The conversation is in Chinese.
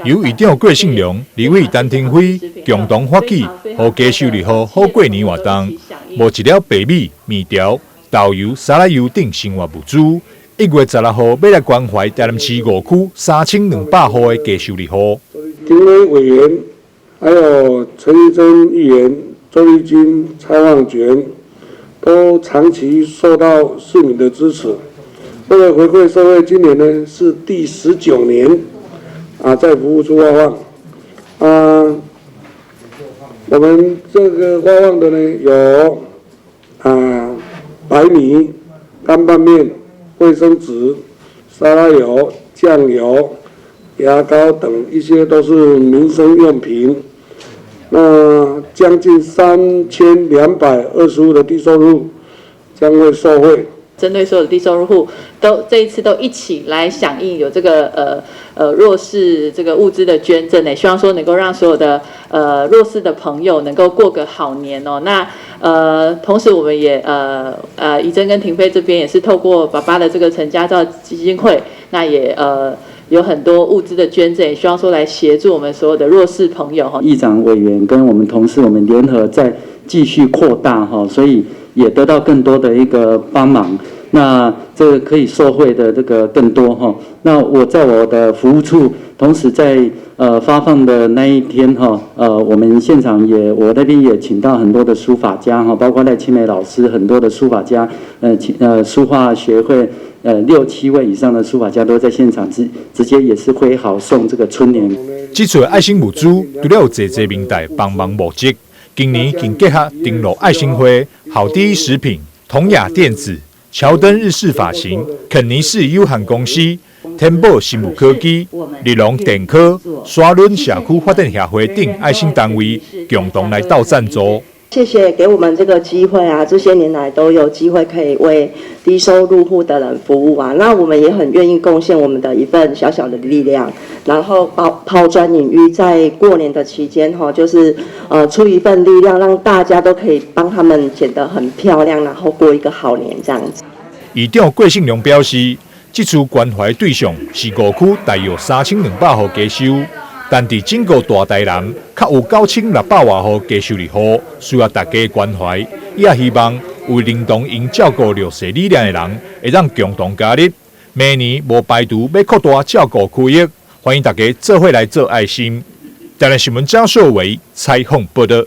由市长郭信良、立委陈廷辉共同发起，予家属日后好过年活动，募集了白米、面条、豆油、沙拉油等生活物资。1月16号要来关怀台南市5区3200户的家属日后。庭委委员，还有陈玉珍议员、周丽君、蔡旺全，都长期受到市民的支持。为了回馈社会，今年呢是第19年在服务处挖望。我们这个挖望的呢有白米、干拌面、卫生纸、沙拉油、酱油、牙膏等一些都是民生用品。那将近3220户的低收入将会受惠。针对所有的低收入户，这一次都一起来响应有这个弱势这个物资的捐赠呢，希望说能够让所有的弱势的朋友能够过个好年哦。那同时我们也怡珍跟婷飞这边也是透过爸爸的这个陈家照基金会，那也有很多物资的捐赠，也希望说来协助我们所有的弱势朋友哈。议长委员跟我们同事，我们联合再继续扩大哈，所以也得到更多的一个帮忙。那这个可以受惠的这个更多哈。那我在我的服务处，同时在发放的那一天哈，我们现场我那边也请到很多的书法家哈，包括赖清美老师，很多的书法家，书画学会6、7位以上的书法家都在现场直接也是挥毫送这个春联。这次的爱心物资，除了有济民代帮忙募集，今年更结合登录爱心会、好第一食品、同雅电子、乔登日式发型、肯尼士有限公司、天宝生物科技、日隆电科、沙仑社区发展协会等爱心单位共同来到赞助。谢谢给我们这个机会这些年来都有机会可以为低收入户的人服务那我们也很愿意贡献我们的一份小小的力量，然后抛砖引玉，在过年的期间就是出一份力量，让大家都可以帮他们剪得很漂亮，然后过一个好年这样子。议长郭信良表示，这次关怀对象是5区大约3200户家属。但伫整个大台南，较有9600多户家属日后，需要大家关怀。伊也希望有认同因照顾弱势理念的人，会让共同加入。明年无排除要扩大照顾区域，欢迎大家做伙来做爱心。台南新闻张秀伟采访报道。